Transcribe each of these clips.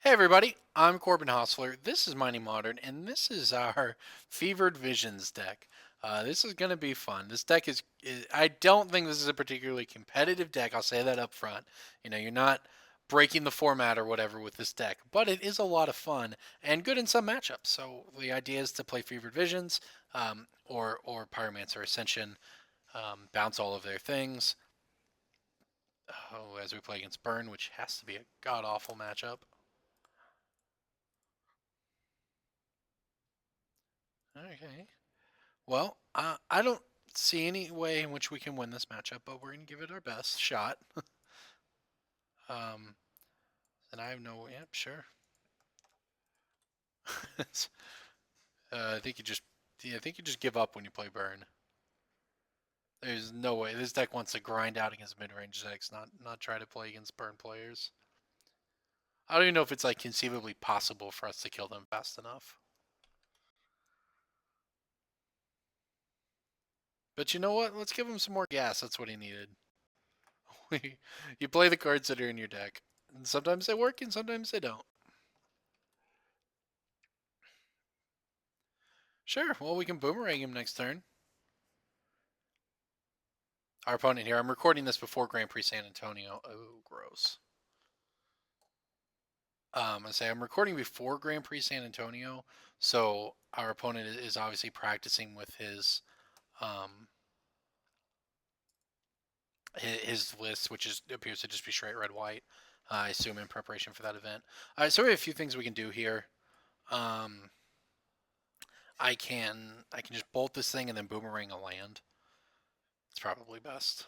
Hey everybody, I'm Corbin Hostler. This is Mighty Modern, and this is our Fevered Visions deck. This is going to be fun. This deck I don't think this is a particularly competitive deck. I'll say that up front. You're not breaking the format or whatever with this deck, but it is a lot of fun and good in some matchups. So the idea is to play Fevered Visions or Pyromancer Ascension, bounce all of their things. Oh, as we play against Burn, which has to be a god awful matchup. Okay. Well, I don't see any way in which we can win this matchup, but we're going to give it our best shot. um, and I have no. Yep, sure. I think you just. Yeah, I think you just give up when you play Burn. There's no way this deck wants to grind out against mid-range decks, not try to play against Burn players. I don't even know if it's like conceivably possible for us to kill them fast enough. But you know what? Let's give him some more gas. That's what he needed. You play the cards that are in your deck, and sometimes they work and sometimes they don't. Sure. Well, we can boomerang him next turn. Our opponent here. I'm recording this before Grand Prix San Antonio. Oh, gross. I say I'm recording before Grand Prix San Antonio, so our opponent is obviously practicing with um, his list, which appears to just be straight red white. I assume in preparation for that event. All right, so we have a few things we can do here. Um, I can just bolt this thing and then boomerang a land. It's probably best.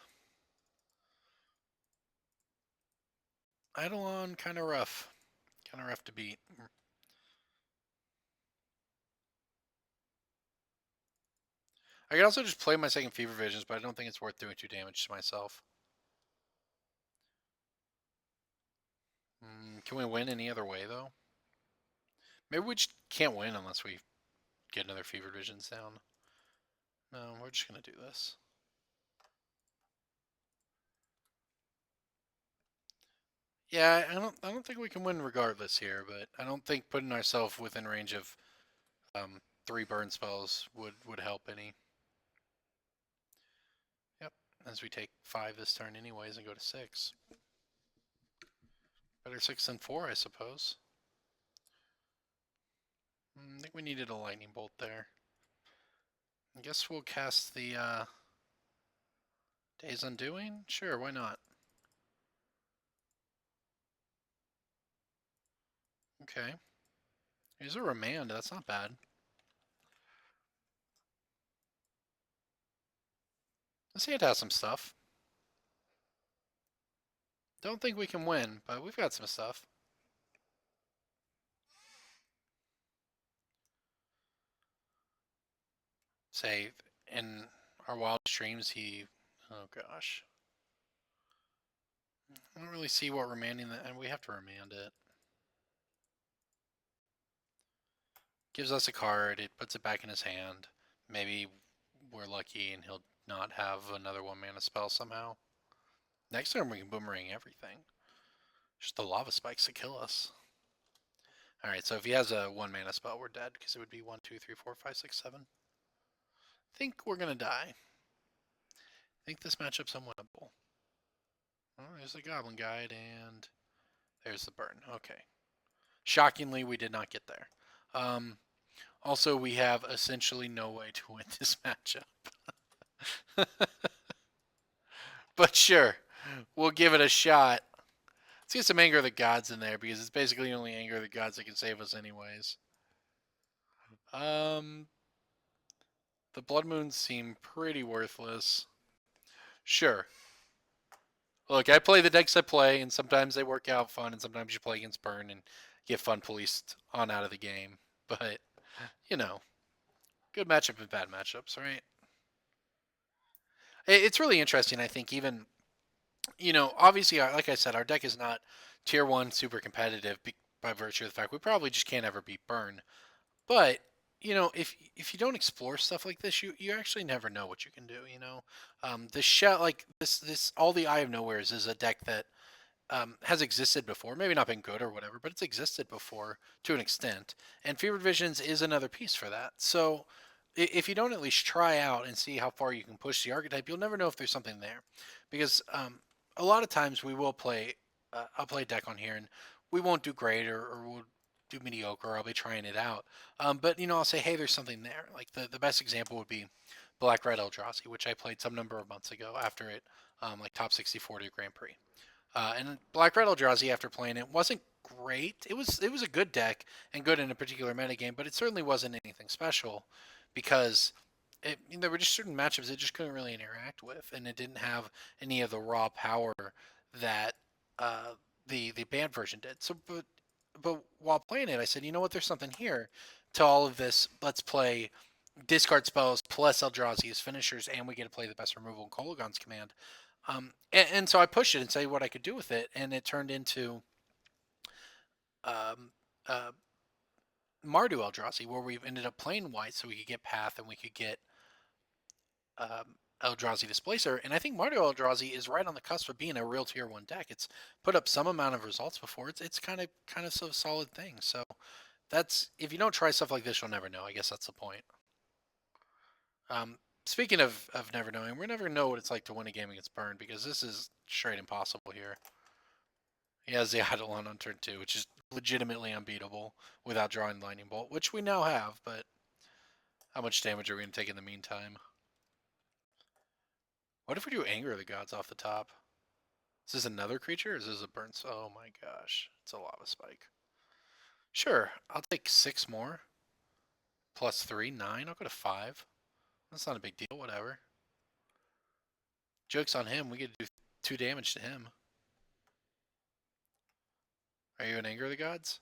Eidolon, kind of rough. Kind of rough to beat. I could also just play my second Fever Visions, but I don't think it's worth doing 2 damage to myself. Can we win any other way, though? Maybe we just can't win unless we get another Fever Visions down. No, we're just going to do this. Yeah, I don't think we can win regardless here, but I don't think putting ourselves within range of 3 burn spells would help any. Yep, as we take 5 this turn anyways and go to 6. Better 6 than 4, I suppose. I think we needed a lightning bolt there. I guess we'll cast the Days Undoing? Sure, why not? Okay. Here's a remand, that's not bad. This hand has some stuff. Don't think we can win, but we've got some stuff. Say, in our wild streams, oh gosh. I don't really see what remanding that, and we have to remand it. Gives us a card, it puts it back in his hand. Maybe we're lucky and he'll not have another 1-mana spell somehow. Next turn we can boomerang everything. Just the lava spikes to kill us. Alright, so if he has a 1-mana spell, we're dead, because it would be 1, 2, 3, 4, 5, 6, 7. I think we're gonna die. I think this matchup's unwinnable. Oh, there's the Goblin Guide, and there's the burn. Okay. Shockingly, we did not get there. Also, we have essentially no way to win this matchup. But sure, we'll give it a shot. Let's get some Anger of the Gods in there, because it's basically only Anger of the Gods that can save us anyways. The Blood Moons seem pretty worthless. Sure. Look, I play the decks I play, and sometimes they work out fun, and sometimes you play against Burn and get fun policed on out of the game. But, good matchup and bad matchups, right? It's really interesting, I think, even, obviously, like I said, our deck is not tier 1 super competitive by virtue of the fact we probably just can't ever beat Burn. But, if you don't explore stuff like this, you actually never know what you can do, the shell, like, this All the Eye of Nowheres is a deck that has existed before. Maybe not been good or whatever, but it's existed before to an extent. And Fevered Visions is another piece for that. So if you don't at least try out and see how far you can push the archetype, you'll never know if there's something there. Because a lot of times we will play, I'll play a deck on here and we won't do great or we'll do mediocre. Or I'll be trying it out. But, I'll say, hey, there's something there. Like the best example would be Black Red Eldrazi, which I played some number of months ago after it, like top 64 to Grand Prix. And Black Red Eldrazi, after playing it, wasn't great. It was a good deck and good in a particular metagame, but it certainly wasn't anything special because there were just certain matchups it just couldn't really interact with, and it didn't have any of the raw power that the banned version did. So, but while playing it, I said, you know what? There's something here to all of this. Let's play discard spells plus Eldrazi's finishers, and we get to play the best removal in Kolagon's command. And so I pushed it and say what I could do with it, and it turned into um, uh, Mardu Eldrazi, where we ended up playing white so we could get Path and we could get Eldrazi Displacer. And I think Mardu Eldrazi is right on the cusp of being a real tier 1 deck. It's put up some amount of results before. It's kind of so solid thing. So that's, if you don't try stuff like this, you'll never know. I guess that's the point. Speaking of never knowing, we'll never know what it's like to win a game against Burn because this is straight impossible here. He has the Eidolon on turn 2, which is legitimately unbeatable without drawing Lightning Bolt, which we now have, but how much damage are we going to take in the meantime? What if we do Anger of the Gods off the top? Is this another creature or is this a burn? Oh my gosh, it's a lava spike. Sure, I'll take 6 more. Plus 3, 9. I'll go to 5. That's not a big deal, whatever. Joke's on him, we get to do 2 damage to him. Are you an Anger of the Gods?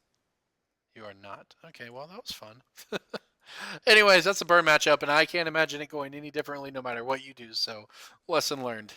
You are not? Okay, well, that was fun. Anyways, that's a burn matchup, and I can't imagine it going any differently no matter what you do, so lesson learned.